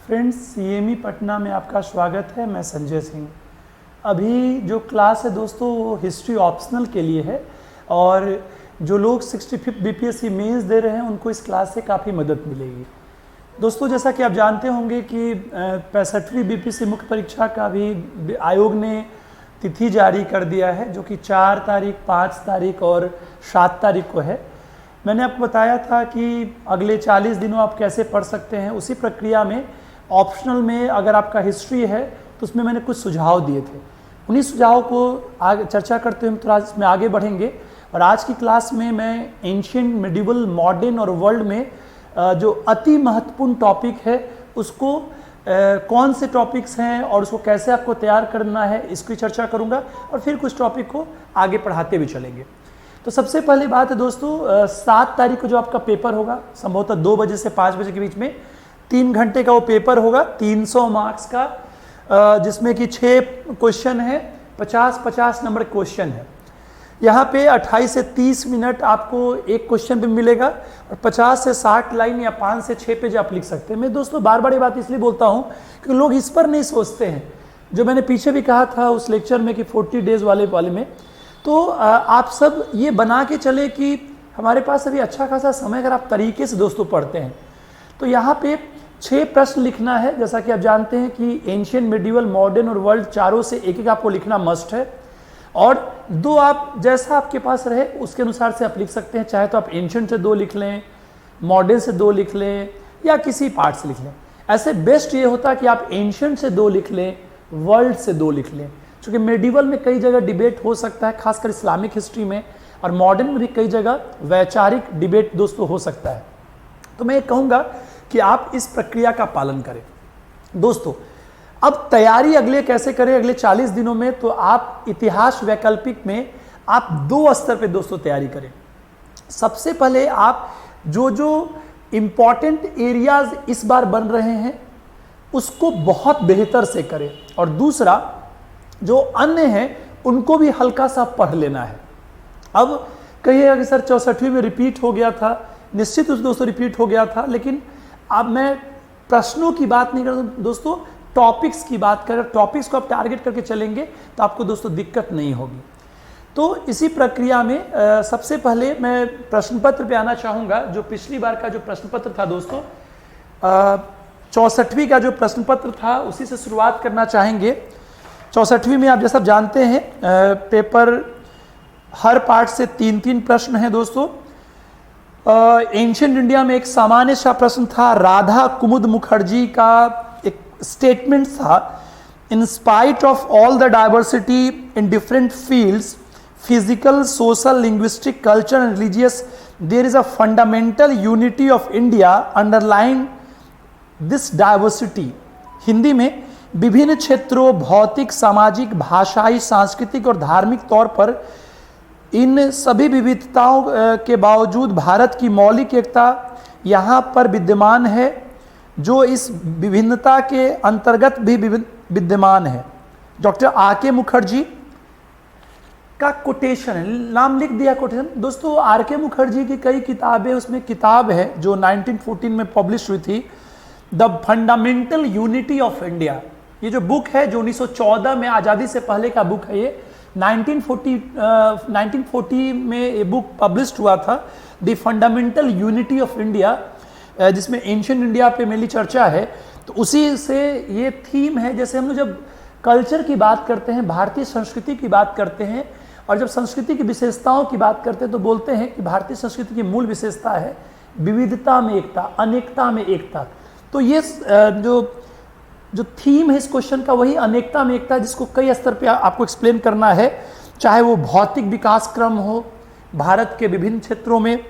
Friends, CME Patna में आपका स्वागत है। मैं संजय सिंह। अभी जो क्लास है दोस्तों वो हिस्ट्री ऑप्शनल के लिए है और जो लोग 65 बीपीएससी मेंस दे रहे हैं उनको इस क्लास से काफ़ी मदद मिलेगी। दोस्तों, जैसा कि आप जानते होंगे कि 65वीं बीपीएससी मुख्य परीक्षा का भी आयोग ने तिथि जारी कर दिया है, जो कि 4 तारीख, 5 तारीख और 7 तारीख को है। मैंने आपको बताया था कि अगले 40 दिनों आप कैसे पढ़ सकते हैं। उसी प्रक्रिया में ऑप्शनल में अगर आपका हिस्ट्री है तो उसमें मैंने कुछ सुझाव दिए थे। उन्हीं सुझावों को आगे चर्चा करते हुए थोड़ा इसमें आगे बढ़ेंगे। और आज की क्लास में मैं एंशिएंट, मिडिवल, मॉडर्न और वर्ल्ड में जो अति महत्वपूर्ण टॉपिक है उसको कौन से टॉपिक्स हैं और उसको कैसे आपको तैयार करना है इसकी चर्चा करूंगा और फिर कुछ टॉपिक को आगे पढ़ाते भी चलेंगे। तो सबसे पहली बात है दोस्तों, 7 तारीख को जो आपका पेपर होगा, संभवतः 2 बजे से 5 बजे के बीच में 3 घंटे का वो पेपर होगा, 300 मार्क्स का, जिसमें कि 6 क्वेश्चन है, 50-50 नंबर क्वेश्चन है। यहाँ पे 28 से 30 मिनट आपको एक क्वेश्चन भी मिलेगा और 50 से 60 लाइन या 5 से 6 पेज आप लिख सकते हैं। मैं दोस्तों बार बार ये बात इसलिए बोलता हूँ कि लोग इस पर नहीं सोचते हैं। जो मैंने पीछे भी कहा था उस लेक्चर में कि 40 डेज वाले में, तो आप सब ये बना के चले कि हमारे पास अभी अच्छा खासा समय, अगर आप तरीके से दोस्तों पढ़ते हैं तो यहाँ पे 6 प्रश्न लिखना है। जैसा कि आप जानते हैं कि एंशिएंट, मिडिवल, मॉडर्न और वर्ल्ड चारों से एक एक आपको लिखना मस्ट है और 2 आप जैसा आपके पास रहे उसके अनुसार से आप लिख सकते हैं। चाहे तो आप एंशिएंट से 2 लिख लें, मॉडर्न से 2 लिख लें या किसी पार्ट से लिख लें। ऐसे बेस्ट ये होता है कि आप एंशिएंट से 2 लिख लें, वर्ल्ड से 2 लिख लें, क्योंकि मेडिवल में कई जगह डिबेट हो सकता है, खासकर इस्लामिक हिस्ट्री में, और मॉडर्न में भी कई जगह वैचारिक डिबेट दोस्तों हो सकता है। तो मैं ये कहूँगा कि आप इस प्रक्रिया का पालन करें। दोस्तों, अब तैयारी अगले कैसे करें अगले 40 दिनों में, तो आप इतिहास वैकल्पिक में आप 2 स्तर पे दोस्तों तैयारी करें। सबसे पहले आप जो इम्पॉर्टेंट एरियाज इस बार बन रहे हैं उसको बहुत बेहतर से करें और दूसरा जो अन्य हैं उनको भी हल्का सा पढ़ लेना है। अब कहिएगा कि सर 64वीं में रिपीट हो गया था, निश्चित उस दोस्तों रिपीट हो गया था, लेकिन अब मैं प्रश्नों की बात नहीं कर रहा हूं दोस्तों, टॉपिक्स की बात कर। टॉपिक्स को आप टारगेट करके चलेंगे तो आपको दोस्तों दिक्कत नहीं होगी। तो इसी प्रक्रिया में सबसे पहले मैं प्रश्न पत्र पे आना चाहूँगा। जो पिछली बार का जो प्रश्न पत्र था दोस्तों, 64वीं का जो प्रश्न पत्र था उसी से शुरुआत करना चाहेंगे। 64वीं में आप जैसा जानते हैं पेपर हर पार्ट से 3-3 प्रश्न हैं दोस्तों। एंशिएंट इंडिया में एक सामान्य सा प्रश्न था, राधा कुमुद मुखर्जी का एक स्टेटमेंट था, in spite of all the diversity in different fields, physical, social, linguistic, culture and religious, there is a fundamental unity of India underline this diversity. Hindi में, विभिन्न क्षेत्रों, भौतिक, सामाजिक, भाषाई, सांस्कृतिक और धार्मिक तौर पर इन सभी विविधताओं के बावजूद भारत की मौलिक एकता यहाँ पर विद्यमान है, जो इस विभिन्नता के अंतर्गत भी विद्यमान है। Doctor R K. मुखर्जी का कोटेशन है, नाम लिख दिया कोटेशन। दोस्तों, आर.के. मुखर्जी की कई किताबें, उसमें किताब है जो 1914 में पब्लिश हुई थी, the fundamental unity of India. ये जो बुक है जो 1914 में, आज़ादी से पहले का बुक है, ये 1940 में ये बुक पब्लिश हुआ था, the fundamental unity of India, जिसमें एंशिएंट इंडिया पे मेनली चर्चा है। तो उसी से ये थीम है। जैसे हम लोग जब कल्चर की बात करते हैं, भारतीय संस्कृति की बात करते हैं, और जब संस्कृति की विशेषताओं की बात करते हैं तो बोलते हैं कि भारतीय संस्कृति की मूल विशेषता है विविधता में एकता, अनेकता में एकता। तो ये जो थीम है इस क्वेश्चन का वही अनेकता में एकता, जिसको कई स्तर पे आपको एक्सप्लेन करना है, चाहे वो भौतिक विकास क्रम हो भारत के विभिन्न क्षेत्रों में,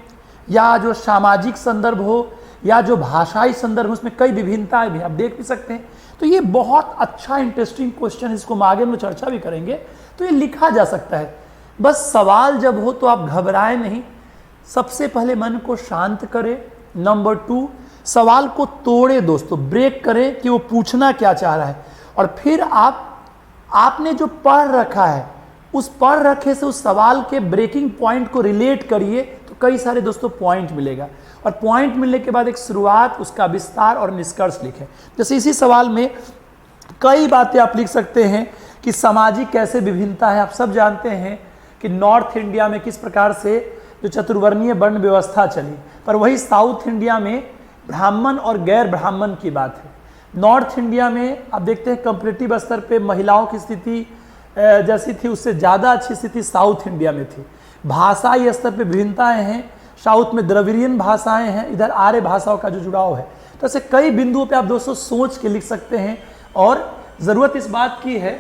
या जो सामाजिक संदर्भ हो, या जो भाषाई संदर्भ, उसमें कई विभिन्नताएं भी आप देख भी सकते हैं। तो ये बहुत अच्छा इंटरेस्टिंग क्वेश्चन, इसको हम आगे में चर्चा भी करेंगे। तो ये लिखा जा सकता है, बस सवाल जब हो तो आप घबराएं नहीं। सबसे पहले मन को शांत करें। नंबर 2, सवाल को तोड़े दोस्तों, ब्रेक करें कि वो पूछना क्या चाह रहा है, और फिर आपने जो पढ़ रखा है उस पढ़ रखे से उस सवाल के ब्रेकिंग पॉइंट को रिलेट करिए, तो कई सारे दोस्तों पॉइंट मिलेगा, और पॉइंट मिलने के बाद एक शुरुआत, उसका विस्तार और निष्कर्ष लिखें। जैसे इसी सवाल में कई बातें आप लिख सकते हैं कि सामाजिक कैसे विभिन्नता है। आप सब जानते हैं कि नॉर्थ इंडिया में किस प्रकार से जो चतुर्वर्णीय वर्ण व्यवस्था चली, पर वही साउथ इंडिया में ब्राह्मण और गैर ब्राह्मण की बात है। नॉर्थ इंडिया में आप देखते हैं कंपैरेटिव स्तर पे महिलाओं की स्थिति जैसी थी, उससे ज़्यादा अच्छी स्थिति साउथ इंडिया में थी। भाषाई स्तर पे विभिन्नताएं हैं, साउथ में द्रविड़ियन भाषाएं हैं, इधर आर्य भाषाओं का जो जुड़ाव है। तो ऐसे कई बिंदुओं पे आप दोस्तों सोच के लिख सकते हैं, और ज़रूरत इस बात की है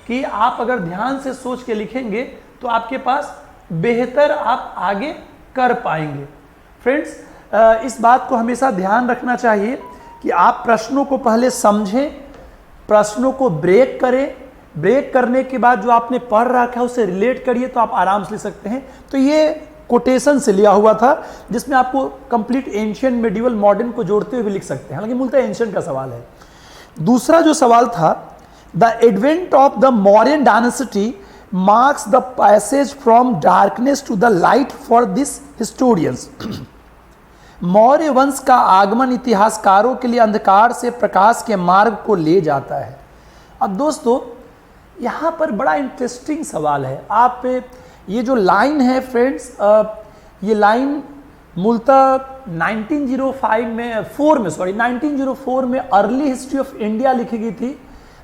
कि आप अगर ध्यान से सोच के लिखेंगे तो आपके पास बेहतर आप आगे कर पाएंगे। फ्रेंड्स, इस बात को हमेशा ध्यान रखना चाहिए कि आप प्रश्नों को पहले समझें, प्रश्नों को ब्रेक करें, ब्रेक करने के बाद जो आपने पढ़ रखा है उसे रिलेट करिए, तो आप आराम से लिख सकते हैं। तो ये कोटेशन से लिया हुआ था, जिसमें आपको कंप्लीट एंशिएंट, मेडिवल, मॉडर्न को जोड़ते हुए भी लिख सकते हैं, हालांकि मूलतः एंशिएंट का सवाल है। दूसरा जो सवाल था, the advent of the Mauryan dynasty marks the passage from darkness to the light for this historians. Maurya वंश का आगमन इतिहासकारों के लिए अंधकार से प्रकाश के मार्ग को ले जाता है। अब दोस्तों यहाँ पर बड़ा इंटरेस्टिंग सवाल है। आप ये जो लाइन है फ्रेंड्स, ये लाइन मूलतः 1904 में अर्ली हिस्ट्री ऑफ इंडिया लिखी गई थी,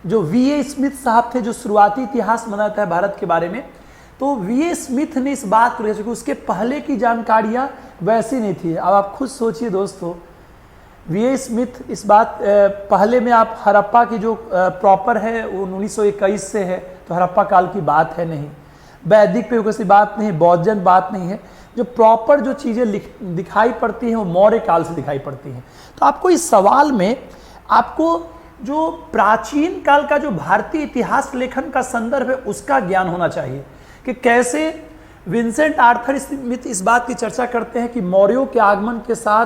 जो वी.ए. स्मिथ साहब थे, जो शुरुआती इतिहास बनाता है भारत के बारे में। तो वी.ए. स्मिथ ने इस बात को लिखा, क्योंकि उसके पहले की जानकारियाँ वैसी नहीं थी। अब आप खुद सोचिए दोस्तों, वी.ए. स्मिथ इस बात पहले में आप हड़प्पा की जो प्रॉपर है वो 1921 से है, तो हड़प्पा काल की बात है नहीं, वैदिक पे किसी बात नहीं, बौद्धजन बात नहीं है। जो प्रॉपर जो चीज़ें दिखाई पड़ती हैं वो मौर्य काल से दिखाई पड़ती हैं। तो आपको इस सवाल में आपको जो प्राचीन काल का जो भारतीय इतिहास लेखन का संदर्भ है उसका ज्ञान होना चाहिए, कि कैसे विंसेंट आर्थर स्मिथ इस बात की चर्चा करते हैं कि मौर्यों के आगमन के साथ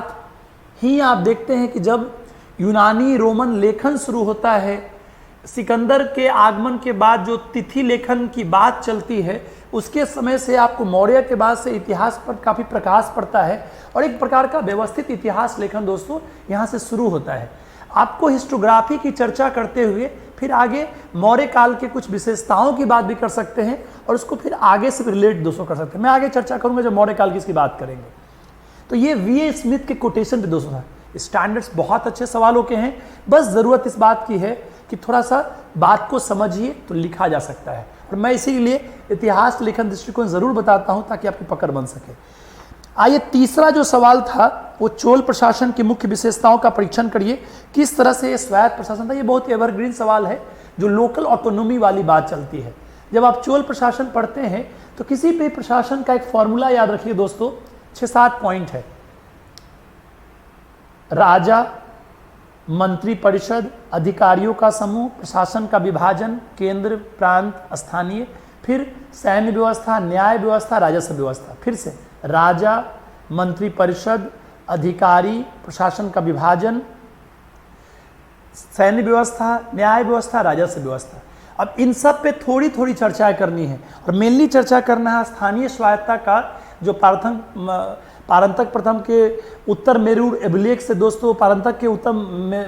ही आप देखते हैं कि जब यूनानी रोमन लेखन शुरू होता है, सिकंदर के आगमन के बाद जो तिथि लेखन की बात चलती है, उसके समय से आपको मौर्य के बाद से इतिहास पर काफ़ी प्रकाश पड़ता है, और एक प्रकार का व्यवस्थित इतिहास लेखन दोस्तों यहाँ से शुरू होता है। आपको हिस्टोग्राफी की चर्चा करते हुए फिर आगे मौर्य काल के कुछ विशेषताओं की बात भी कर सकते हैं, और उसको फिर आगे से रिलेट दोस्तों कर सकते हैं। मैं आगे चर्चा करूँगा जब मौर्य काल की इसकी बात करेंगे। तो ये वी.ए. स्मिथ के कोटेशन पे दोस्तों है। स्टैंडर्ड्स बहुत अच्छे सवालों के हैं, बस ज़रूरत इस बात की है कि थोड़ा सा बात को समझिए तो लिखा जा सकता है। और मैं इसीलिए इतिहास लेखन दृष्टिकोण ज़रूर बताता हूँ ताकि आपकी पकड़ बन सके। आइए, तीसरा जो सवाल था वो चोल प्रशासन की मुख्य विशेषताओं का परीक्षण करिए, किस तरह से ये स्वायत्त प्रशासन था। ये बहुत एवरग्रीन सवाल है, जो लोकल ऑटोनोमी वाली बात चलती है। जब आप चोल प्रशासन पढ़ते हैं तो किसी भी प्रशासन का एक फॉर्मूला याद रखिए दोस्तों, 6-7 पॉइंट है। राजा, मंत्री परिषद, अधिकारियों का समूह, प्रशासन का विभाजन, केंद्र, प्रांत, स्थानीय, फिर सैन्य व्यवस्था, न्याय व्यवस्था, राजस्व व्यवस्था। फिर से राजा, मंत्री परिषद, अधिकारी, प्रशासन का विभाजन, सैन्य व्यवस्था, न्याय व्यवस्था, राजस्व व्यवस्था। अब इन सब पे थोड़ी थोड़ी चर्चा करनी है, और मेनली चर्चा करना है स्थानीय स्वायत्तता का, जो पारंतक प्रथम के उत्तर मेरूर अभिलेख से दोस्तों, पारंतक के उत्तर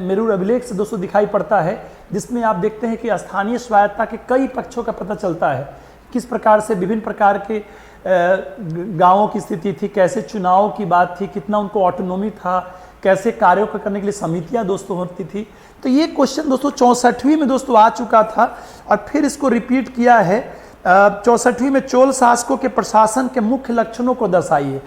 मेरूर अभिलेख से दोस्तों दिखाई पड़ता है, जिसमें आप देखते हैं कि स्थानीय स्वायत्तता के कई पक्षों का पता चलता है। किस प्रकार से विभिन्न प्रकार के गांवों की स्थिति थी, कैसे चुनाव की बात थी, कितना उनको ऑटोनोमी था, कैसे कार्यों को करने के लिए समितियां दोस्तों होती थी। तो ये क्वेश्चन दोस्तों 64वीं में दोस्तों आ चुका था, और फिर इसको रिपीट किया है 64वीं में। चोल शासकों के प्रशासन के मुख्य लक्षणों को दर्शाइए,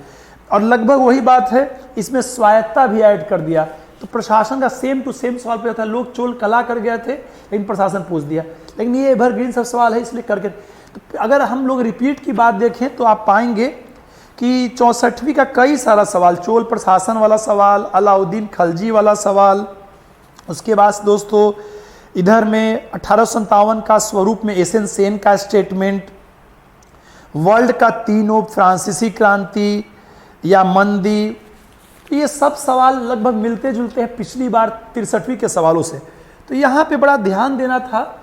और लगभग वही बात है, इसमें स्वायत्तता भी ऐड कर दिया। तो प्रशासन का सेम टू सेम सवाल पूछा था। लोग चोल कला कर गए थे लेकिन प्रशासन पूछ दिया, लेकिन ये एवरग्रीन सब सवाल है इसलिए करके। तो अगर हम लोग रिपीट की बात देखें तो आप पाएंगे कि 64वीं का कई सारा सवाल, चोल प्रशासन वाला सवाल, अलाउद्दीन खलजी वाला सवाल, उसके बाद दोस्तों इधर में 1857 का स्वरूप में एस एन सेन का स्टेटमेंट, वर्ल्ड का 3 फ्रांसीसी क्रांति या मंदी, ये सब सवाल लगभग मिलते जुलते हैं पिछली बार 63वीं के सवालों से। तो यहाँ पे बड़ा ध्यान देना था,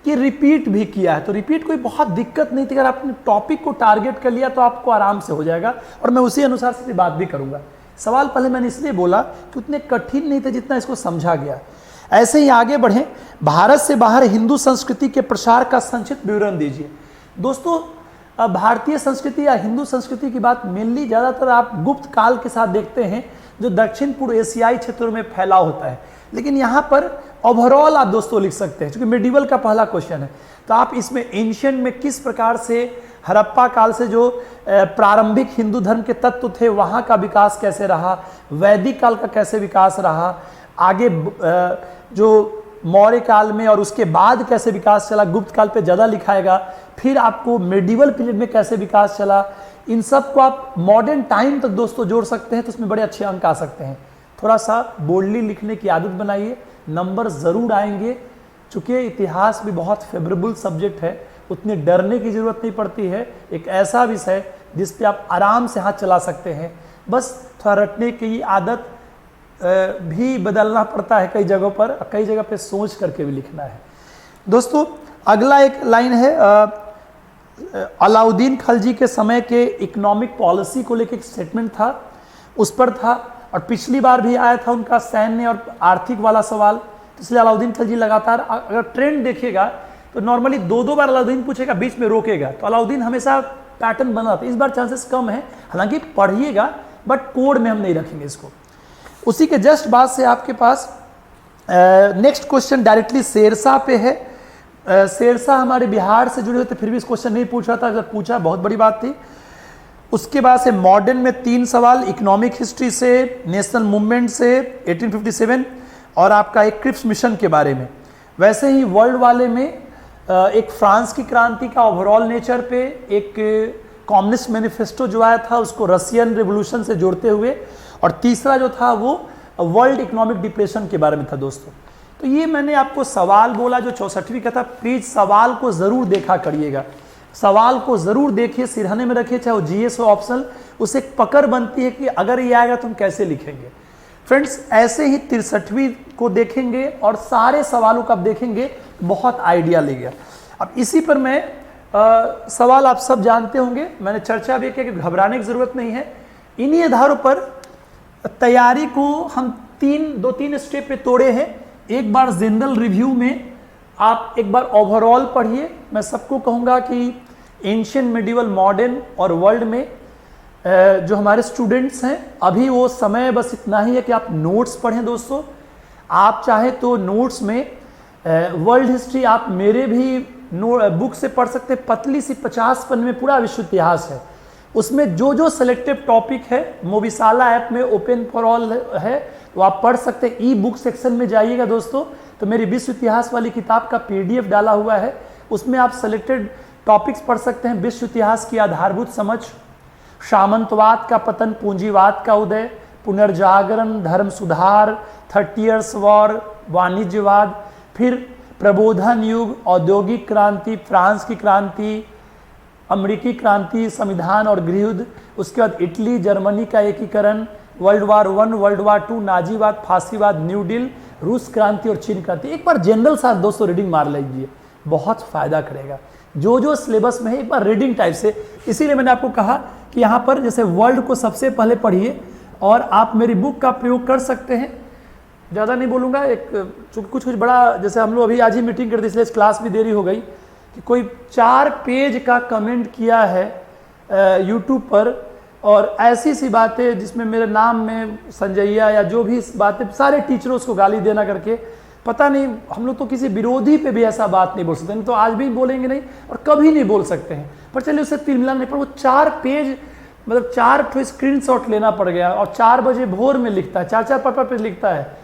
कि रिपीट भी किया है, तो रिपीट कोई बहुत दिक्कत नहीं थी। अगर आपने टॉपिक को टारगेट कर लिया तो आपको आराम से हो जाएगा, और मैं उसी अनुसार से बात भी करूंगा। सवाल पहले मैंने इसलिए बोला कि उतने कठिन नहीं थे जितना इसको समझा गया। ऐसे ही आगे बढ़ें। भारत से बाहर हिंदू संस्कृति के प्रसार का संक्षिप्त विवरण दीजिए। दोस्तों, भारतीय संस्कृति या हिंदू संस्कृति की बात मेनली ज़्यादातर आप गुप्त काल के साथ देखते हैं, जो दक्षिण पूर्व एशियाई क्षेत्रों में फैला होता है। लेकिन यहाँ पर ओवरऑल आप दोस्तों लिख सकते हैं, क्योंकि मेडिवल का पहला क्वेश्चन है, तो आप इसमें एंशियंट में किस प्रकार से हड़प्पा काल से जो प्रारंभिक हिंदू धर्म के तत्व थे वहाँ का विकास कैसे रहा, वैदिक काल का कैसे विकास रहा, आगे जो मौर्य काल में और उसके बाद कैसे विकास चला, गुप्त काल पे ज़्यादा लिखाएगा, फिर आपको मेडिवल पीरियड में कैसे विकास चला, इन सब को आप मॉडर्न टाइम तक दोस्तों जोड़ सकते हैं, तो उसमें बड़े अच्छे अंक आ सकते हैं। थोड़ा सा बोल्डली लिखने की आदत बनाइए, नंबर ज़रूर आएंगे। चूँकि इतिहास भी बहुत फेवरेबल सब्जेक्ट है, उतनी डरने की ज़रूरत नहीं पड़ती है। एक ऐसा विषय जिस पे आप आराम से हाथ चला सकते हैं, बस थोड़ा रटने की आदत भी बदलना पड़ता है कई जगहों पर, कई जगह पे सोच करके भी लिखना है। दोस्तों, अगला एक लाइन है, अलाउद्दीन खलजी के समय के इकोनॉमिक पॉलिसी को लेकर एक स्टेटमेंट था, उस पर था, और पिछली बार भी आया था उनका सैन्य और आर्थिक वाला सवाल। इसलिए अलाउद्दीन खलजी लगातार, अगर ट्रेंड देखिएगा तो नॉर्मली दो बार अलाउद्दीन पूछेगा, बीच में रोकेगा, तो अलाउद्दीन हमेशा पैटर्न बना था। इस बार चांसेस कम है, हालांकि पढ़िएगा, बट कोड में हम नहीं रखेंगे इसको। उसी के जस्ट बाद से आपके पास नेक्स्ट क्वेश्चन डायरेक्टली शेरशाह पे है। शेरशाह हमारे बिहार से जुड़े हुए थे, फिर भी इस क्वेश्चन नहीं पूछा था, जब पूछा बहुत बड़ी बात थी। उसके बाद से मॉडर्न में 3 सवाल, इकोनॉमिक हिस्ट्री से, नेशनल मूवमेंट से 1857, और आपका एक क्रिप्स मिशन के बारे में। वैसे ही वर्ल्ड वाले में एक फ्रांस की क्रांति का ओवरऑल नेचर पे, एक कम्युनिस्ट मैनिफेस्टो जो आया था उसको रशियन रिवोल्यूशन से जोड़ते हुए, और तीसरा जो था वो वर्ल्ड इकोनॉमिक डिप्रेशन के बारे में था दोस्तों। तो ये मैंने आपको सवाल बोला जो 64वीं का था, प्लीज सवाल को जरूर देखा करिएगा, सवाल को जरूर देखिए, सिरहाने में रखिए, चाहे वो जीएस हो ऑप्शनल, उससे एक पकड़ बनती है कि अगर ये आएगा तो हम कैसे लिखेंगे। फ्रेंड्स, ऐसे ही 63वीं को देखेंगे और सारे सवालों को आप देखेंगे, बहुत आइडिया लेगा। अब इसी पर मैं सवाल आप सब जानते होंगे, मैंने चर्चा भी किया कि घबराने की जरूरत नहीं है। इन्हीं आधारों पर तैयारी को हम 2-3 स्टेप पे तोड़े हैं। एक बार जनरल रिव्यू में आप एक बार ओवरऑल पढ़िए। मैं सबको कहूँगा कि एंशियंट, मिडिवल, मॉडर्न और वर्ल्ड में जो हमारे स्टूडेंट्स हैं, अभी वो समय बस इतना ही है कि आप नोट्स पढ़ें दोस्तों। आप चाहे तो नोट्स में वर्ल्ड हिस्ट्री आप मेरे भी बुक से पढ़ सकते हैं, पतली सी 50 पन्ने में पूरा विश्व इतिहास है। उसमें जो जो सेलेक्टिव टॉपिक है मोविशाला ऐप में ओपन फॉर ऑल है, तो आप पढ़ सकते हैं। ई बुक सेक्शन में जाइएगा दोस्तों, तो मेरी विश्व इतिहास वाली किताब का PDF डाला हुआ है, उसमें आप सेलेक्टेड टॉपिक्स पढ़ सकते हैं। विश्व इतिहास की आधारभूत समझ, सामंतवाद का पतन, पूंजीवाद का उदय, पुनर्जागरण, धर्म सुधार, 30 ईयर्स वॉर, वाणिज्यवाद, फिर प्रबोधन युग, औद्योगिक क्रांति, फ्रांस की क्रांति, अमेरिकी क्रांति, संविधान और गृहयुद्ध, उसके बाद इटली जर्मनी का एकीकरण, वर्ल्ड वार 1, वर्ल्ड वार 2, नाजीवाद, फांसीवाद, न्यू डील, रूस क्रांति और चीन क्रांति। एक बार जनरल साथ दोस्तों रीडिंग मार लीजिए, बहुत फायदा करेगा। जो जो सिलेबस में है एक बार रीडिंग टाइप से, इसीलिए मैंने आपको कहा कि यहाँ पर जैसे वर्ल्ड को सबसे पहले पढ़िए, और आप मेरी बुक का प्रयोग कर सकते हैं। ज़्यादा नहीं बोलूँगा, एक चूँकि कुछ बड़ा, जैसे हम लोग अभी आज ही मीटिंग करते इसलिए क्लास भी देरी हो गई, कि कोई 4 पेज का कमेंट किया है यूट्यूब पर, और ऐसी सी बातें जिसमें मेरे नाम में संजैया या जो भी बातें, सारे टीचरों को गाली देना करके, पता नहीं, हम लोग तो किसी विरोधी पे भी ऐसा बात नहीं बोल सकते, नहीं तो आज भी बोलेंगे नहीं और कभी नहीं बोल सकते हैं। पर चलिए उससे तिल मिला नहीं, पर वो 4 पेज मतलब 4 ठो स्क्रीनशॉट लेना पड़ गया, और 4 बजे भोर में लिखता है, 4-4 पेज लिखता है,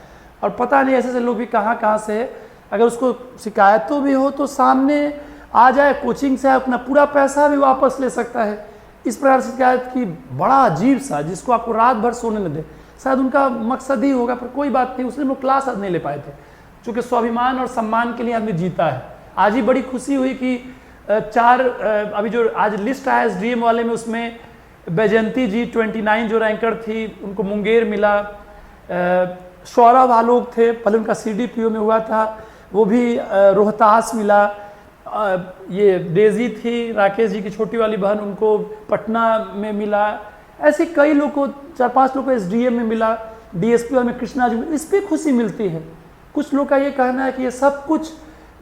और पता नहीं ऐसे लोग भी कहाँ से है। अगर उसको शिकायतों भी हो तो सामने आ जाए, कोचिंग से अपना पूरा पैसा भी वापस ले सकता है। इस प्रकार से शिकायत की, बड़ा अजीब सा, जिसको आपको रात भर सोने न दे, शायद उनका मकसद ही होगा, पर कोई बात नहीं, उसने वो क्लास आज नहीं ले पाए थे, क्योंकि स्वाभिमान और सम्मान के लिए आदमी जीता है। आज ही बड़ी खुशी हुई कि 4 अभी जो आज लिस्ट आया SDM वाले में, उसमें बैजंती जी 29 जो रैंकर थी, उनको मुंगेर मिला। सौरभ आलोक थे, पहले उनका CDPO में हुआ था, वो भी रोहतास मिला। ये डेजी थी, राकेश जी की छोटी वाली बहन, उनको पटना में मिला। ऐसे कई लोग को, 4-5 लोग को एसडीएम में मिला, डीएसपी में कृष्णा जी, इस पर खुशी मिलती है। कुछ लोग का ये कहना है कि ये सब कुछ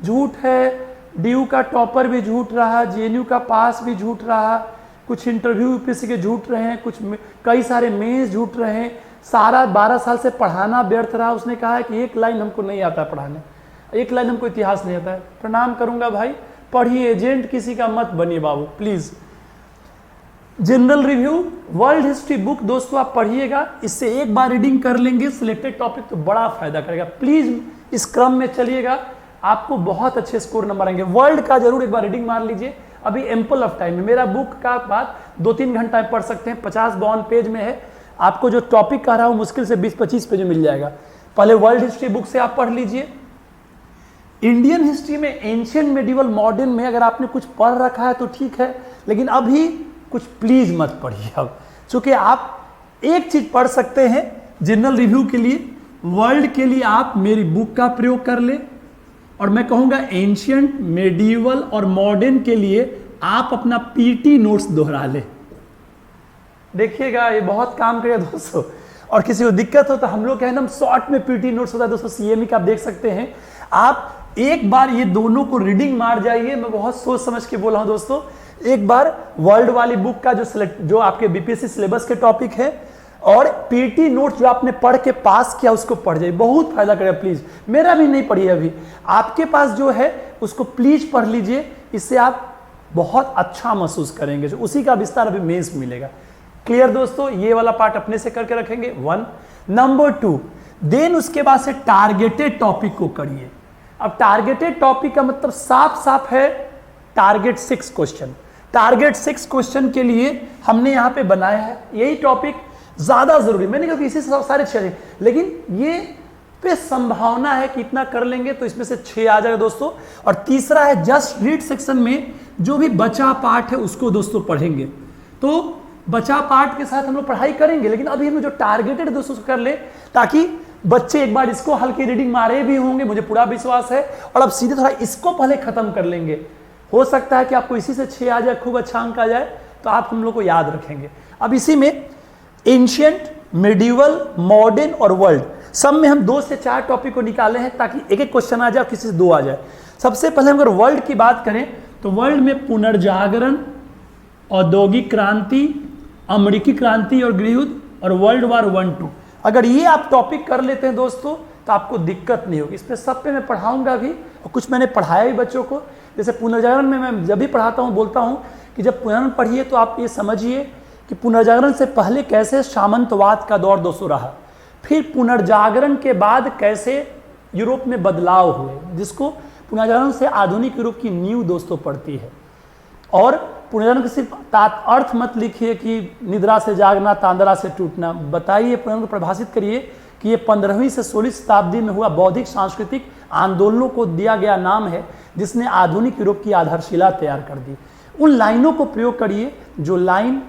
झूठ है, डीयू का टॉपर भी झूठ रहा, जेएनयू का पास भी झूठ रहा, कुछ इंटरव्यू यूपीएससी के झूठ रहे हैं, कई सारे मेंस झूठ रहे हैं, सारा 12 साल से पढ़ाना व्यर्थ रहा। उसने कहा है कि एक लाइन हमको नहीं आता पढ़ाने, एक लाइन हमको इतिहास नहीं आता है। प्रणाम करूंगा भाई, पढ़िए, एजेंट किसी का मत बनिए बाबू please. General review world history book दोस्तों आप पढ़िएगा, इससे एक बार रीडिंग कर लेंगे सिलेक्टेड टॉपिक तो बड़ा फायदा करेगा। प्लीज इस क्रम में चलिएगा, आपको बहुत अच्छे स्कोर नंबर आएंगे। वर्ल्ड का जरूर एक बार रीडिंग मार लीजिए, अभी एम्पल ऑफ टाइम है। मेरा बुक का बात 2-3 घंटा में पढ़ सकते हैं, 50-52 पेज में है। आपको जो टॉपिक कह रहा हूं मुश्किल से 20-25 पेज में मिल जाएगा। पहले वर्ल्ड हिस्ट्री बुक से आप पढ़ लीजिए। इंडियन हिस्ट्री में एंशियंट, मेडिवल, मॉडर्न में अगर आपने कुछ पढ़ रखा है तो ठीक है, लेकिन अभी कुछ प्लीज मत पढ़िए अब, क्योंकि आप एक चीज पढ़ सकते हैं जनरल रिव्यू के लिए, वर्ल्ड के लिए आप मेरी बुक का प्रयोग कर ले, और मैं कहूंगा एंशियंट, मेडिवल और मॉडर्न के लिए आप अपना पीटी नोट्स दोहरा ले। देखिएगा ये बहुत काम करेगा दोस्तों। और किसी को दिक्कत हो तो हम लोग एकदम शॉर्ट में पीटी नोट्स होता है दोस्तों, सीएमई का आप देख सकते हैं। आप एक बार ये दोनों को रीडिंग मार जाइए, मैं बहुत सोच समझ के बोला हूं दोस्तों। एक बार वर्ल्ड वाली बुक का जो आपके बीपीएससी सिलेबस के टॉपिक है, और पीटी नोट्स जो आपने पढ़ के पास किया उसको पढ़ जाइए, बहुत फायदा करेगा। प्लीज मेरा भी नहीं पढ़िए, अभी आपके पास जो है उसको प्लीज पढ़ लीजिए, इससे आप बहुत अच्छा महसूस करेंगे। जो उसी का विस्तार अभी मेंस मिलेगा। क्लियर दोस्तों, ये वाला पार्ट अपने से करके रखेंगे 1। नंबर 2, देन उसके बाद से टारगेटेड टॉपिक को करिए। अब टारगेटेड टॉपिक का मतलब साफ साफ है टारगेट 6 क्वेश्चन। टारगेट 6 क्वेश्चन के लिए हमने यहां पे बनाया है, यही टॉपिक ज्यादा जरूरी, मैंने कहा कि इसी से सारे 6, लेकिन ये पे संभावना है कि इतना कर लेंगे तो इसमें से 6 आ जाएगा दोस्तों। और तीसरा है जस्ट रीड सेक्शन में जो भी बचा पार्ट है उसको दोस्तों पढ़ेंगे। तो बचा पार्ट के साथ हम लोग पढ़ाई करेंगे, लेकिन अभी हम जो टारगेटेड दोस्तों कर ले, ताकि बच्चे एक बार इसको हल्की रीडिंग मारे भी होंगे, मुझे पूरा विश्वास है। और अब सीधे थोड़ा इसको पहले खत्म कर लेंगे, हो सकता है कि आपको इसी से 6 आ जाए, खूब अच्छा अंक आ जाए, तो आप हम लोग को याद रखेंगे। अब इसी में एंशियंट, मेडिवल, मॉडर्न और वर्ल्ड, सब में हम 2 से 4 टॉपिक को निकाले हैं ताकि एक एक क्वेश्चन आ जाए और किसी से 2 आ जाए। सबसे पहले अगर वर्ल्ड की बात करें तो वर्ल्ड में पुनर्जागरण, औद्योगिक क्रांति, अमेरिकी क्रांति और गृहयुद्ध, और वर्ल्ड वार 1-2, अगर ये आप टॉपिक कर लेते हैं दोस्तों तो आपको दिक्कत नहीं होगी। इस पे सब पे मैं पढ़ाऊंगा भी, और कुछ मैंने पढ़ाया भी बच्चों को। जैसे पुनर्जागरण में मैं जब भी पढ़ाता हूँ बोलता हूँ कि जब पुनर्जागरण पढ़िए तो आप ये समझिए कि पुनर्जागरण से पहले कैसे सामंतवाद का दौर दोस्तों रहा, फिर पुनर्जागरण के बाद कैसे यूरोप में बदलाव हुए, जिसको पुनर्जागरण से आधुनिक यूरोप की नींव दोस्तों पड़ती है। और पुनर्जागरण का सिर्फ अर्थ मत लिखिए कि निद्रा से जागना, तांद्रा से टूटना, बताइए, पुनर्जागरण को परिभाषित करिए कि ये 15वीं से 16वीं शताब्दी में हुआ बौद्धिक सांस्कृतिक आंदोलनों को दिया गया नाम है, जिसने आधुनिक यूरोप की आधारशिला तैयार कर दी। उन लाइनों को प्रयोग करिए जो लाइन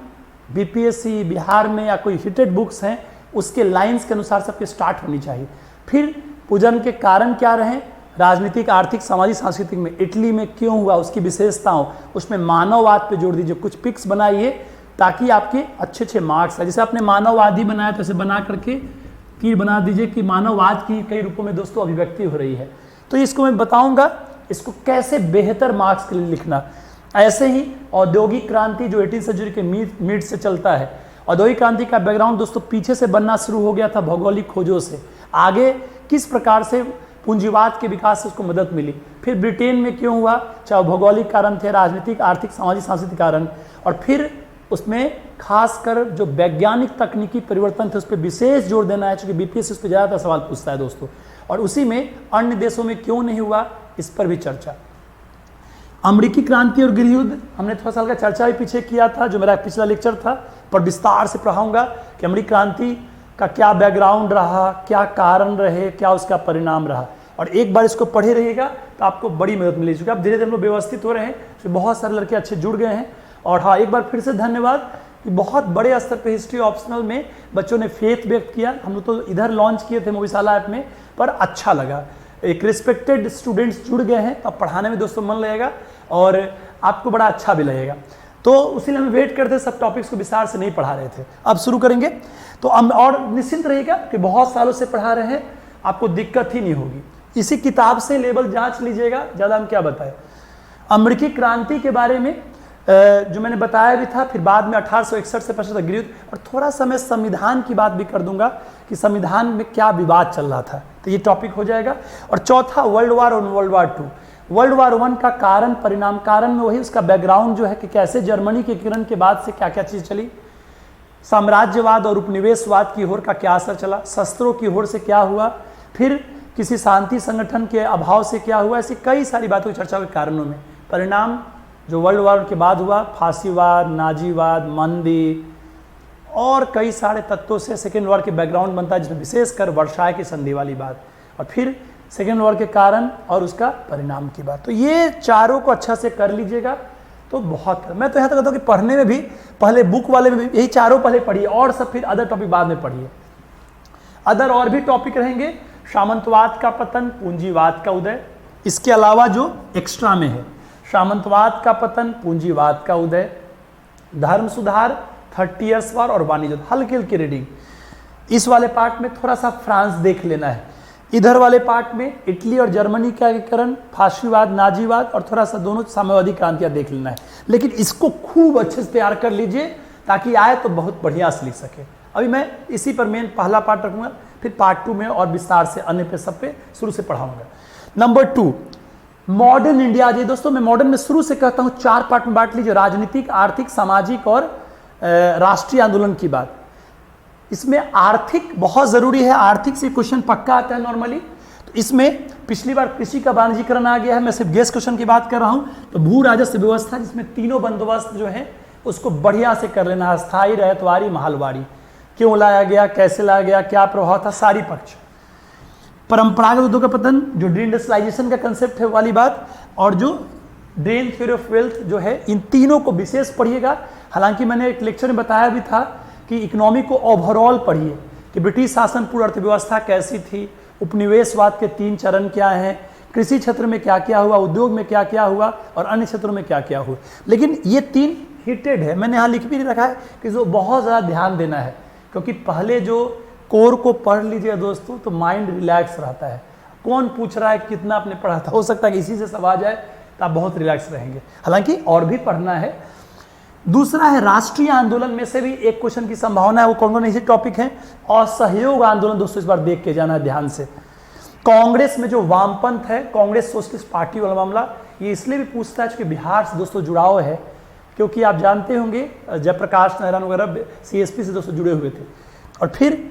बीपीएससी बिहार में या कोई हिटेड बुक्स हैं उसके लाइंस के अनुसार सबके स्टार्ट होनी चाहिए। फिर पूजन के कारण क्या रहे, राजनीतिक, आर्थिक, सामाजिक, सांस्कृतिक में इटली में क्यों हुआ, उसकी विशेषताओं, उसमें मानववाद पे जोड़ दीजिए, कुछ पिक्स बनाइए ताकि आपके अच्छे मार्क्स आए। जैसे आपने मानववादी बनाया तो ऐसे बना करके तीर बना दीजिए कि मानववाद की कई रूपों में दोस्तों अभिव्यक्ति हो रही है। तो इसको मैं बताऊंगा इसको कैसे बेहतर मार्क्स के लिए लिखना। ऐसे ही औद्योगिक क्रांति जो 18वीं सदी के मिड से चलता है, औद्योगिक क्रांति का बैकग्राउंड दोस्तों पीछे से बनना शुरू हो गया था भौगोलिक खोजों से, आगे किस प्रकार से पूंजीवाद के विकास से उसको मदद मिली, फिर ब्रिटेन में क्यों हुआ, चाहे भौगोलिक कारण थे, राजनीतिक, आर्थिक, सामाजिक, सांस्कृतिक कारण, और फिर उसमें खासकर जो वैज्ञानिक तकनीकी परिवर्तन थे उस पर विशेष जोर देना है, क्योंकि बीपीएससी उस पर ज़्यादातर सवाल पूछता है दोस्तों। और उसी में अन्य देशों में क्यों नहीं हुआ इस पर भी चर्चा। अमेरिकी क्रांति और गृहयुद्ध हमने थोड़ा सा का चर्चा भी पीछे किया था, जो मेरा पिछला लेक्चर था, पर विस्तार से पढ़ाऊंगा कि अमेरिकी क्रांति का क्या बैकग्राउंड रहा, क्या कारण रहे, क्या उसका परिणाम रहा। और एक बार इसको पढ़े रहिएगा तो आपको बड़ी मदद मिलेगी, क्योंकि अब धीरे धीरे हम लोग व्यवस्थित हो रहे हैं, तो बहुत सारे लड़के अच्छे जुड़ गए हैं। और हाँ, एक बार फिर से धन्यवाद कि बहुत बड़े स्तर पे हिस्ट्री ऑप्शनल में बच्चों ने फेथ व्यक्त किया। हम लोग तो इधर लॉन्च किए थे मोविशाला ऐप में, पर अच्छा लगा। एक रिस्पेक्टेड स्टूडेंट्स जुड़ गए हैं, तो अब पढ़ाने में दोस्तों मन लगेगा और आपको बड़ा अच्छा भी लगेगा। तो उसी लिए हम वेट करते सब टॉपिक्स को विस्तार से नहीं पढ़ा रहे थे, अब शुरू करेंगे। तो हम और निश्चिंत रहिएगा कि बहुत सालों से पढ़ा रहे हैं, आपको दिक्कत ही नहीं होगी। इसी किताब से लेवल जांच लीजिएगा, ज़्यादा हम क्या बताएं। अमेरिकी क्रांति के बारे में जो मैंने बताया भी था, फिर बाद में 1861 से 25 तक गृहयुद्ध, और थोड़ा सा मैं संविधान की बात भी कर दूंगा कि संविधान में क्या विवाद चल रहा था, तो ये टॉपिक हो जाएगा। और चौथा वर्ल्ड वार और world war two. World war one का कारण परिणाम, कारण में वही उसका बैकग्राउंड जो है कि कैसे जर्मनी के गिरने के बाद से क्या क्या चीज़ चली, साम्राज्यवाद और उपनिवेशवाद की ओर का क्या असर चला, शस्त्रों की ओर से क्या हुआ, फिर किसी शांति संगठन के अभाव से क्या हुआ, ऐसी कई सारी बातों की चर्चा के कारणों में परिणाम जो वर्ल्ड वार के बाद हुआ, फांसीवाद, नाजीवाद, मंदी और कई सारे तत्वों से सेकेंड वॉर के बैकग्राउंड बनता है, जिसमें विशेषकर वर्षाय की संधि वाली बात, और फिर सेकेंड वॉर के कारण और उसका परिणाम की बात। तो ये चारों को अच्छा से कर लीजिएगा तो बहुत। मैं तो यहाँ तक कहता हूँ कि पढ़ने में भी पहले बुक वाले में भी यही चारों पहले पढ़िए और सब फिर अदर टॉपिक बाद में पढ़िए। अदर और भी टॉपिक रहेंगे, सामंतवाद का पतन, पूंजीवाद का उदय, इसके अलावा जो एक्स्ट्रा में है सामंतवाद का पतन, पूंजीवाद का उदय, धर्म सुधार, 30 ईयर्स वार और वाणिज्य, हल्की हल्की रीडिंग। इस वाले पार्ट में थोड़ा सा फ्रांस देख लेना है, इधर वाले पार्ट में इटली और जर्मनी का एकीकरण, फांसीवाद, नाजीवाद और थोड़ा सा दोनों साम्यवादी क्रांतियां देख लेना है। लेकिन इसको खूब अच्छे से तैयार कर लीजिए ताकि आए तो बहुत बढ़िया से लिख सके। अभी मैं इसी पर मेन पहला पार्ट रखूंगा, फिर पार्ट 2 में और विस्तार से अन्य पे सब पे शुरू से पढ़ाऊंगा। Number 2 modern India. जी दोस्तों, मैं मॉडर्न में शुरू से कहता हूं 4 पार्ट में बांट लीजिए, राजनीतिक, आर्थिक, सामाजिक और राष्ट्रीय आंदोलन की बात। इसमें आर्थिक बहुत जरूरी है, आर्थिक से क्वेश्चन पक्का आता है नॉर्मली। तो इसमें पिछली बार कृषि का वाणिज्यीकरण आ गया है, मैं सिर्फ गेस क्वेश्चन की बात कर रहा हूं। तो भू राजस्व व्यवस्था, जिसमें तीनों बंदोबस्त जो है उसको बढ़िया से कर लेना, स्थायी, रहतवारी, महलवारी, क्यों लाया गया, कैसे लाया गया, क्या प्रभाव था, सारी पक्ष। परंपरागत उद्योग का पतन, जो डिइंडस्ट्रियलाइजेशन का कंसेप्ट है वाली बात, और जो ड्रेन थ्योरी ऑफ वेल्थ जो है, इन तीनों को विशेष पढ़िएगा। हालांकि मैंने एक लेक्चर में बताया भी था कि इकोनॉमी को ओवरऑल पढ़िए कि ब्रिटिश शासन पूर्व अर्थव्यवस्था कैसी थी, उपनिवेशवाद के 3 चरण क्या हैं, कृषि क्षेत्र में क्या क्या हुआ, उद्योग में क्या क्या हुआ और अन्य क्षेत्रों में क्या क्या हुआ। लेकिन ये 3 हिटेड है, मैंने यहाँ लिख भी रखा है कि जो बहुत ज़्यादा ध्यान देना है, क्योंकि पहले जो कोर को पढ़ लीजिए दोस्तों तो माइंड रिलैक्स रहता है। कौन पूछ रहा है, कितना आपने पढ़ा था, हो सकता है कि इसी से सब आ जाए तो आप बहुत रिलैक्स रहेंगे। हालांकि और भी पढ़ना है। दूसरा है राष्ट्रीय आंदोलन, में से भी एक क्वेश्चन की संभावना है, वो कौन कौन ऐसे टॉपिक हैं। और सहयोग आंदोलन दोस्तों इस बार देख के जाना है ध्यान से। कांग्रेस में जो वामपंथ है, कांग्रेस सोशलिस्ट पार्टी वाला मामला, ये इसलिए भी पूछता है क्योंकि बिहार से दोस्तों जुड़ाव है, क्योंकि आप जानते होंगे जयप्रकाश नारायण वगैरह CSP से दोस्तों जुड़े हुए थे। और फिर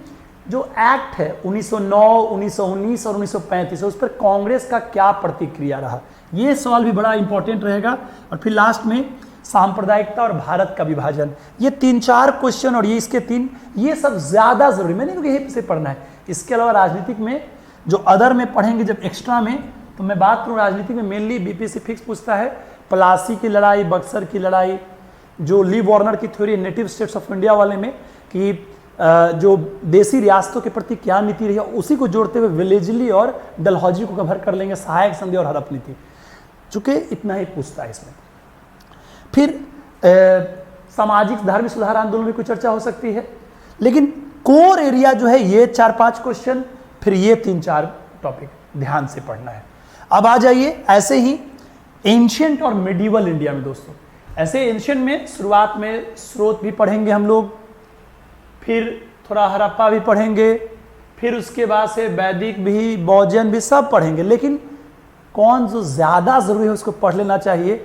जो एक्ट है 1909, 1919 और 1935, उस पर कांग्रेस का क्या प्रतिक्रिया रहा, ये सवाल भी बड़ा इंपॉर्टेंट रहेगा। और फिर लास्ट में सांप्रदायिकता और भारत का विभाजन, ये 3-4 क्वेश्चन और ये इसके 3, ये सब ज्यादा जरूरी, मैंने क्योंकि यही से पढ़ना है। इसके अलावा राजनीतिक में जो अदर में पढ़ेंगे जब एक्स्ट्रा में, तो मैं बात करूँ राजनीतिक में मेनली BPSC फिक्स पूछता है प्लासी की लड़ाई, बक्सर की लड़ाई, जो ली वार्नर की theory native states of India वाले में कि जो देसी रियासतों के प्रति क्या नीति रही है, उसी को जोड़ते हुए विलेजली और डलहौजी को कवर कर लेंगे, सहायक संधि और हड़प नीति, चूंकि इतना ही पूछता है इसमें। फिर सामाजिक धार्मिक सुधार आंदोलन में कुछ चर्चा हो सकती है, लेकिन कोर एरिया जो है ये 4-5 क्वेश्चन, फिर ये 3-4 टॉपिक ध्यान से पढ़ना है। अब आ जाइए ऐसे ही एंशियंट और मिडिवल इंडिया में दोस्तों। ऐसे एंशियंट में शुरुआत में स्रोत भी पढ़ेंगे हम लोग, फिर थोड़ा हड़प्पा भी पढ़ेंगे, फिर उसके बाद से वैदिक भी, बौजन भी सब पढ़ेंगे। लेकिन कौन जो ज़्यादा ज़रूरी है उसको पढ़ लेना चाहिए,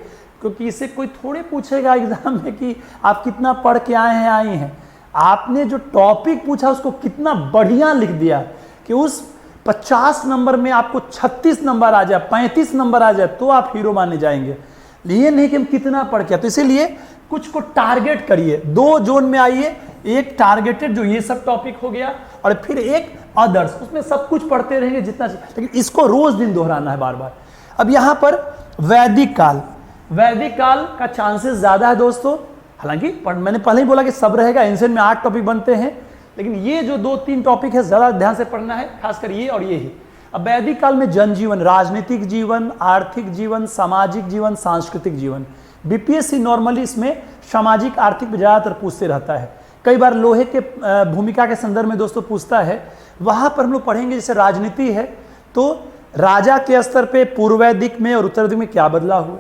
क्योंकि इससे कोई थोड़े पूछेगा एग्जाम में कि आप कितना पढ़ के आए हैं, आई हैं। आपने जो टॉपिक पूछा उसको कितना बढ़िया लिख दिया कि उस 50 नंबर में आपको 36 नंबर आ जाए, 35 नंबर आ जाए, तो आप हीरो माने जाएंगे। ये नहीं कि हम कितना पढ़ के, तो इसीलिए कुछ को टारगेट करिए। 2 जोन में आइए, एक टारगेटेड जो ये सब टॉपिक हो गया, और फिर एक अदर्स, उसमें सब कुछ पढ़ते रहेंगे जितना, लेकिन इसको रोज दिन दोहराना है बार बार। अब यहां पर वैदिक काल, वैदिक काल का चांसेस ज्यादा है दोस्तों। हालांकि मैंने पहले ही बोला कि सब रहेगा, एंशिएंट में 8 टॉपिक बनते हैं, लेकिन ये जो 2-3 टॉपिक है ज्यादा ध्यान से पढ़ना है, खासकर ये और ये ही। अब वैदिक काल में जनजीवन, राजनीतिक जीवन, आर्थिक जीवन, सामाजिक जीवन, सांस्कृतिक जीवन। बीपीएससी नॉर्मली इसमें सामाजिक आर्थिक में ज़्यादातर पूछते रहता है। कई बार लोहे के भूमिका के संदर्भ में दोस्तों पूछता है, वहाँ पर हम लोग पढ़ेंगे। जैसे राजनीति है तो राजा के स्तर पे पूर्व वैदिक में और उत्तर वैदिक में क्या बदलाव हुए,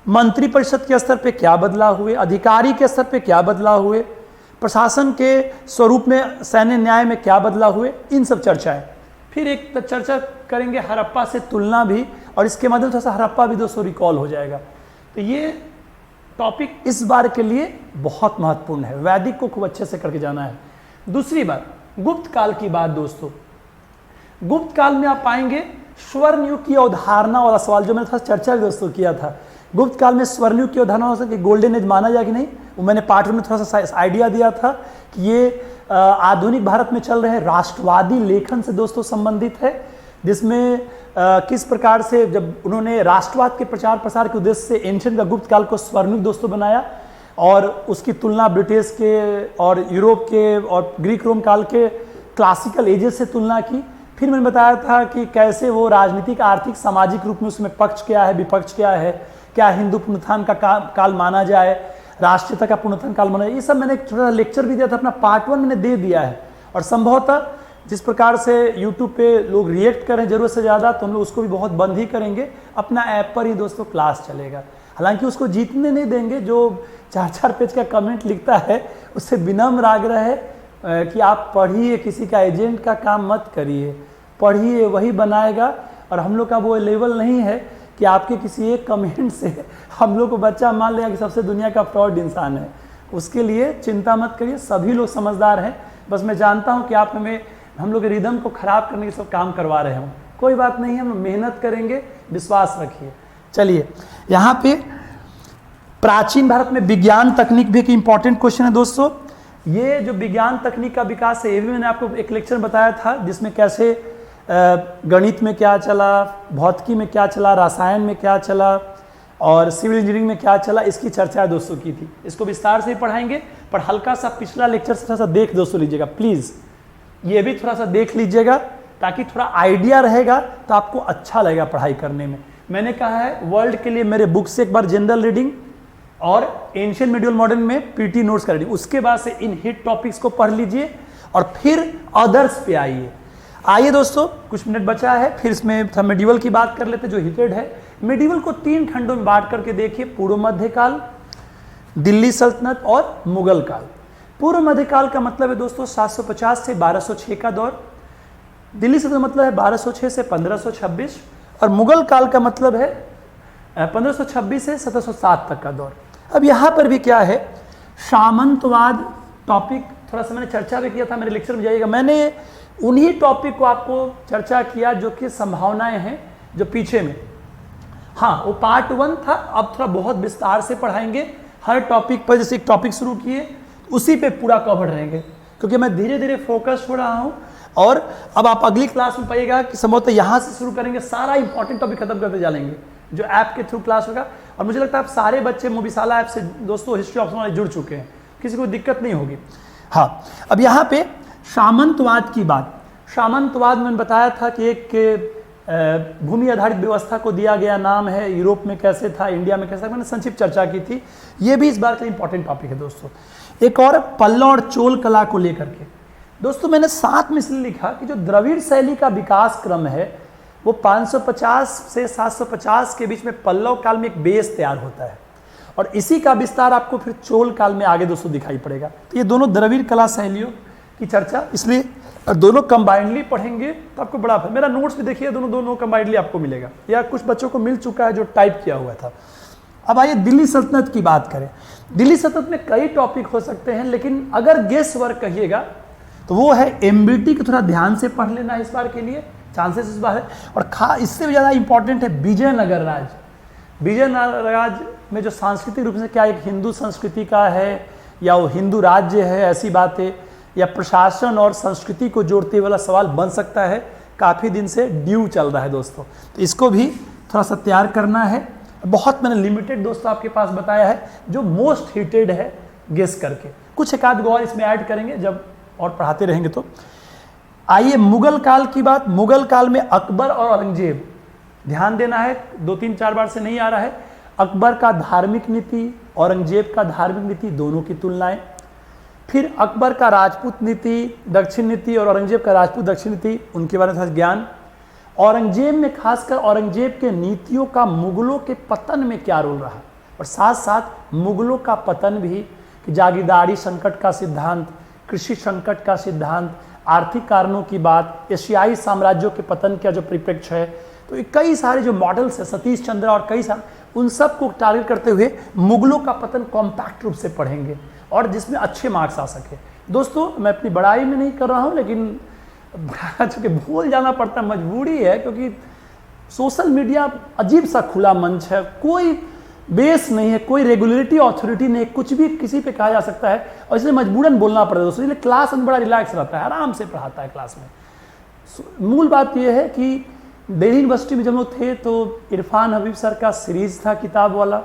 मंत्री परिषद के स्तर पे क्या बदलाव हुए, अधिकारी के स्तर पे क्या बदलाव हुए, प्रशासन के स्वरूप में सैन्य न्याय में क्या बदलाव हुए, इन सब चर्चाएं। फिर एक चर्चा करेंगे हड़प्पा से तुलना भी, और इसके माध्यम से हड़प्पा भी दोस्तों रिकॉल हो जाएगा। तो ये टॉपिक इस बार के लिए बहुत महत्वपूर्ण है, वैदिक को खूब अच्छे से करके जाना है। दूसरी बात, गुप्त काल की बात दोस्तों। गुप्त काल में आप पाएंगे स्वर्ण युग की अवधारणा वाला सवाल, जो मैंने थोड़ा चर्चा भी दोस्तों किया था। गुप्त काल में स्वर्ण युग की अवधारणा हो सकती है, गोल्डन एज माना जाए कि नहीं, वो मैंने पार्ट में थोड़ा सा आइडिया दिया था कि ये आधुनिक भारत में चल रहे राष्ट्रवादी लेखन से दोस्तों संबंधित है, जिसमें किस प्रकार से जब उन्होंने राष्ट्रवाद के प्रचार प्रसार के उद्देश्य से एंशिएंट का गुप्त काल को स्वर्णिम दोस्तों बनाया, और उसकी तुलना ब्रिटिश के और यूरोप के और ग्रीक रोम काल के क्लासिकल एजेस से तुलना की। फिर मैंने बताया था कि कैसे वो राजनीतिक, आर्थिक, सामाजिक रूप में उसमें पक्ष क्या है, विपक्ष क्या है, क्या हिंदू पुनरुत्थान का काल माना जाए, राष्ट्रीयता का पुनरुत्थान काल माना जाए। ये सब मैंने एक छोटा सा लेक्चर भी दिया था, अपना पार्ट 1 मैंने दे दिया है। और संभवतः जिस प्रकार से YouTube पे लोग रिएक्ट करें जरूरत से ज़्यादा, तो हम लोग उसको भी बहुत बंद ही करेंगे, अपना ऐप पर ही दोस्तों क्लास चलेगा। हालांकि उसको जीतने नहीं देंगे, जो 4-4 पेज का कमेंट लिखता है उससे विनम्र आग्रह है कि आप पढ़िए, किसी का एजेंट का काम मत करिए, पढ़िए, वही बनाएगा। और हम लोग का वो लेवल नहीं है कि आपके किसी एक कमेंट से हम लोग को बच्चा मान लेगा कि सबसे दुनिया का फ्रॉड इंसान है। उसके लिए चिंता मत करिए, सभी लोग समझदार हैं। बस मैं जानता हूं कि आप हम लोग के रिदम को खराब करने के सब काम करवा रहे हों, कोई बात नहीं है, हम मेहनत करेंगे, विश्वास रखिए। चलिए, यहाँ पे प्राचीन भारत में विज्ञान तकनीक भी एक इंपॉर्टेंट क्वेश्चन है दोस्तों। ये जो विज्ञान तकनीक का विकास है, ये भी मैंने आपको एक लेक्चर में बताया था, जिसमें कैसे गणित में क्या चला, भौतिकी में क्या चला, रसायन में क्या चला और सिविल इंजीनियरिंग में क्या चला, इसकी चर्चा दोस्तों की थी। इसको विस्तार से ही पढ़ाएंगे, पर हल्का सा पिछला लेक्चर से थोड़ा सा देख दोस्तों लीजिएगा प्लीज़, ये भी थोड़ा सा देख लीजिएगा, ताकि थोड़ा आइडिया रहेगा तो आपको अच्छा लगेगा पढ़ाई करने में। मैंने कहा है वर्ल्ड के लिए मेरे बुक से एक बार जनरल रीडिंग और एंशिएंट मिडिवल मॉडर्न में पीटी नोट्स का रीडिंग, उसके बाद से इन हिट टॉपिक्स को पढ़ लीजिए और फिर अदर्स पे आइए। आइए दोस्तों, कुछ मिनट बचा है, फिर इसमें हम मिडिवल की बात कर लेते जो हिटेड है। मिडिवल को 3 खंडों में बांट करके देखिए, पूर्व मध्यकाल, दिल्ली सल्तनत और मुगल काल। पूर्व मध्यकाल का मतलब है दोस्तों 750 से 1206 का दौर, दिल्ली सल्तनत मतलब है 1206 से 1526, और मुगल काल का मतलब है 1526 से 1707 तक का दौर। अब यहाँ पर भी क्या है, सामंतवाद टॉपिक थोड़ा सा मैंने चर्चा भी किया था, मेरे लेक्चर में जाइएगा, मैंने उन्हीं टॉपिक को आपको चर्चा किया जो कि संभावनाएं हैं जो पीछे में। हाँ, वो पार्ट 1 था, अब थोड़ा बहुत विस्तार से पढ़ाएंगे हर टॉपिक पर। जैसे एक टॉपिक शुरू किए उसी पे पूरा कवर रहेंगे, क्योंकि मैं धीरे धीरे फोकस हो रहा हूँ। और अब आप अगली क्लास में पाइएगा कि संभवतः यहाँ से शुरू करेंगे, सारा इंपॉर्टेंट टॉपिक खत्म करते जाएंगे जो ऐप के थ्रू क्लास होगा। और मुझे लगता है आप सारे बच्चे मोबिशाला ऐप से दोस्तों हिस्ट्री ऑप्शन वाले जुड़ चुके हैं, किसी को दिक्कत नहीं होगी। हाँ, अब यहाँ पे सामंतवाद की बात। सामंतवाद मैंने बताया था कि एक भूमि आधारित व्यवस्था को दिया गया नाम है, यूरोप में कैसे था, इंडिया में कैसे था, मैंने संक्षिप्त चर्चा की थी। ये भी इस बार का इंपॉर्टेंट टॉपिक है दोस्तों। एक और पल्लव और चोल कला को लेकर के दोस्तों मैंने साथ में इसलिए लिखा कि जो द्रविड़ शैली का विकास क्रम है वो 550 से 750 के बीच में पल्लव काल में एक बेस तैयार होता है, और इसी का विस्तार आपको फिर चोल काल में आगे दोस्तों दिखाई पड़ेगा। तो ये दोनों द्रविड़ कला शैलियों की चर्चा, इसलिए दोनों कंबाइंडली पढ़ेंगे तो आपको बड़ा। मेरा नोट्स भी देखिए, दोनों कंबाइंडली आपको मिलेगा, या कुछ बच्चों को मिल चुका है जो टाइप किया हुआ था। अब आइए दिल्ली सल्तनत की बात करें। दिल्ली सल्तनत में कई टॉपिक हो सकते हैं, लेकिन अगर गेस वर्क कहिएगा तो वो है एमबीटी को थोड़ा ध्यान से पढ़ लेना इस बार के लिए, चांसेस इस बार है। और इससे भी ज़्यादा इंपॉर्टेंट है विजयनगर राज। विजयनगर राज में जो सांस्कृतिक रूप से क्या एक हिंदू संस्कृति का है या वो हिंदू राज्य है, ऐसी बात है, या प्रशासन और संस्कृति को जोड़ते वाला सवाल बन सकता है। काफ़ी दिन से ड्यू चल रहा है दोस्तों, तो इसको भी थोड़ा सा तैयार करना है। बहुत मैंने लिमिटेड दोस्तों आपके पास बताया है जो मोस्ट हिटेड है, गेस करके कुछ एक आध गौर इसमें ऐड करेंगे जब और पढ़ाते रहेंगे। तो आइए मुगल काल की बात। मुगल काल में अकबर और औरंगजेब, ध्यान देना है, 2-3-4 बार से नहीं आ रहा है। अकबर का धार्मिक नीति, औरंगजेब का धार्मिक नीति, दोनों की तुलनाएं। फिर अकबर का राजपूत नीति, दक्षिण नीति, और औरंगजेब का राजपूत दक्षिण नीति, उनके बारे में थोड़ा ज्ञान। औरंगजेब में खासकर औरंगजेब के नीतियों का मुगलों के पतन में क्या रोल रहा, और साथ साथ मुगलों का पतन भी, कि जागीरदारी संकट का सिद्धांत, कृषि संकट का सिद्धांत, आर्थिक कारणों की बात, एशियाई साम्राज्यों के पतन का जो परिप्रेक्ष्य है, तो ये कई सारे जो मॉडल्स है, सतीश चंद्र और कई सारे, उन सब को टारगेट करते हुए मुगलों का पतन कॉम्पैक्ट रूप से पढ़ेंगे और जिसमें अच्छे मार्क्स आ सके। दोस्तों मैं अपनी बड़ाई में नहीं कर रहा हूँ, लेकिन चूंकि भूल जाना पड़ता मजबूरी है, क्योंकि सोशल मीडिया अजीब सा खुला मंच है, कोई बेस नहीं है, कोई रेगुलेटरी अथॉरिटी नहीं, कुछ भी किसी पे कहा जा सकता है, और इसलिए मजबूरन बोलना पड़ता है दोस्तों। इसलिए क्लास में बड़ा रिलैक्स रहता है, आराम से पढ़ाता है क्लास में। मूल बात यह है कि दिल्ली यूनिवर्सिटी में जब लोग थे तो इरफान हबीब सर का सीरीज था किताब वाला,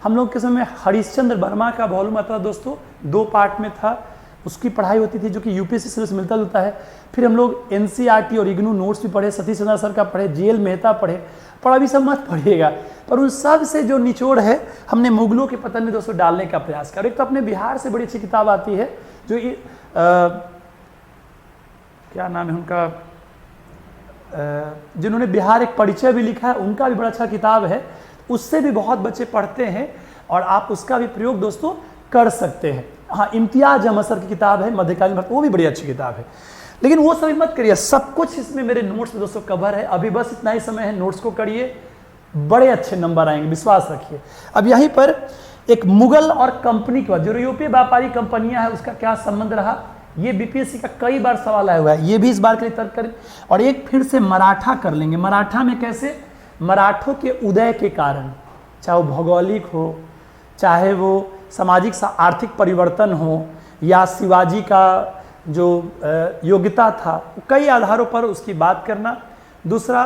हम लोग के समय हरिश्चंद्र वर्मा का वॉल्यूम आता था दोस्तों, 2 पार्ट में था, उसकी पढ़ाई होती थी जो कि यूपीएससी सिलेबस मिलता जुलता है। फिर हम लोग एनसीईआरटी और इग्नू नोट्स भी पढ़े, सतीश चंद्र सर का पढ़े, जीएल मेहता पढ़े, पर अभी सब मत पढ़िएगा। पर उन सब से जो निचोड़ है हमने मुगलों के पतन में दोस्तों डालने का प्रयास किया। एक तो अपने बिहार से बड़ी अच्छी किताब आती है जो क्या नाम है उनका, जिन्होंने बिहार एक परिचय भी लिखा है, उनका भी बड़ा अच्छा किताब है, उससे भी बहुत बच्चे पढ़ते हैं और आप उसका भी प्रयोग दोस्तों कर सकते हैं। हाँ, इम्तियाज अहमद सर की किताब है मध्यकालीन भारत, वो भी बड़ी अच्छी किताब है। लेकिन वो सभी मत करिए, सब कुछ इसमें मेरे नोट्स में दोस्तों कवर है। अभी बस इतना ही समय है, नोट्स को करिए, बड़े अच्छे नंबर आएंगे, विश्वास रखिए। अब यहीं पर एक मुगल और कंपनी के बाद जो यूरोपीय व्यापारी कंपनियां हैं उसका क्या संबंध रहा, ये बीपीएससी का कई बार सवाल आया हुआ है, ये भी इस बार के लिए तर्क करें। और एक फिर से मराठा कर लेंगे। मराठा में कैसे, मराठों के उदय के कारण, चाहे वो भौगोलिक हो, चाहे वो सामाजिक आर्थिक परिवर्तन हो, या शिवाजी का जो योग्यता था, कई आधारों पर उसकी बात करना। दूसरा,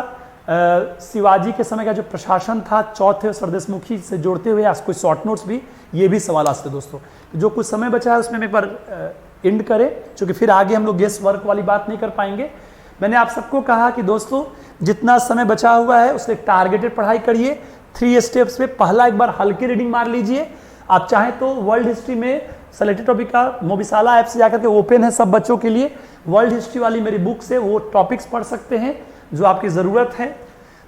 शिवाजी के समय का जो प्रशासन था, चौथे स्वदेशमुखी से जोड़ते हुए आज कोई शॉर्ट नोट्स भी, ये भी सवाल आ सकते दोस्तों। जो कुछ समय बचा है उसमें हम एक बार एंड करें, क्योंकि फिर आगे हम लोग गेस्ट वर्क वाली बात नहीं कर पाएंगे। मैंने आप सबको कहा कि दोस्तों जितना समय बचा हुआ है उससे टारगेटेड पढ़ाई करिए 3 स्टेप्स पे। पहला, एक बार हल्की रीडिंग मार लीजिए। आप चाहें तो वर्ल्ड हिस्ट्री में सेलेक्टेड टॉपिक का मोबिसाला ऐप से जाकर के ओपन है सब बच्चों के लिए, वर्ल्ड हिस्ट्री वाली मेरी बुक से वो टॉपिक्स पढ़ सकते हैं जो आपकी ज़रूरत है।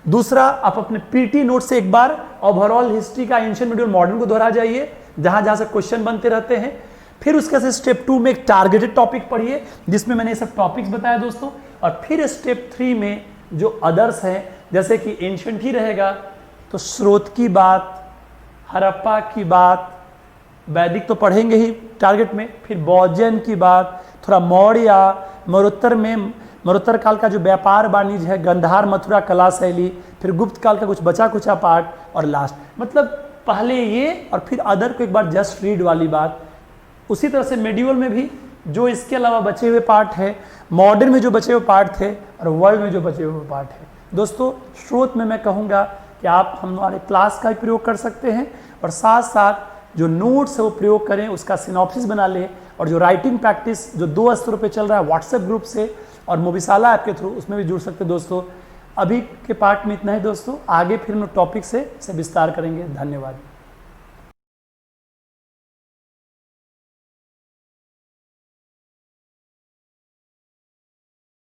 दूसरा, आप अपने पीटी नोट से एक बार ओवरऑल हिस्ट्री का एंशिएंट मिडियल मॉडर्न को दोहरा जाइए, जहां जहां से क्वेश्चन बनते रहते हैं। फिर उसके से स्टेप 2 में एक टारगेटेड टॉपिक पढ़िए जिसमें मैंने ये सब टॉपिक्स बताया दोस्तों। और फिर स्टेप 3 में जो अदर्स हैं, जैसे कि एंशिएंट ही रहेगा तो स्रोत की बात, हड़प्पा की बात, वैदिक तो पढ़ेंगे ही टारगेट में, फिर बौजन की बात, थोड़ा मौर्य, मरुत्तर में मरुत्तर काल का जो व्यापार वाणिज्य है, गंधार मथुरा कला शैली, फिर गुप्त काल का कुछ बचा कुचा पार्ट, और लास्ट मतलब पहले ये और फिर अदर को एक बार जस्ट रीड वाली बात। उसी तरह से मेडिवल में भी जो इसके अलावा बचे हुए पार्ट है, मॉडर्न में जो बचे हुए पार्ट थे और वर्ल्ड में जो बचे हुए पार्ट है। दोस्तों स्रोत में मैं कहूँगा कि आप हमारे क्लास का भी प्रयोग कर सकते हैं और साथ साथ जो नोट्स है वो प्रयोग करें, उसका सिनॉप्सिस बना लें, और जो राइटिंग प्रैक्टिस जो 2 स्तरों पे चल रहा है व्हाट्सएप ग्रुप से और मोबिसाला ऐप के थ्रू, उसमें भी जुड़ सकते हैं दोस्तों। अभी के पार्ट में इतना ही दोस्तों, आगे फिर हम टॉपिक से विस्तार करेंगे। धन्यवाद।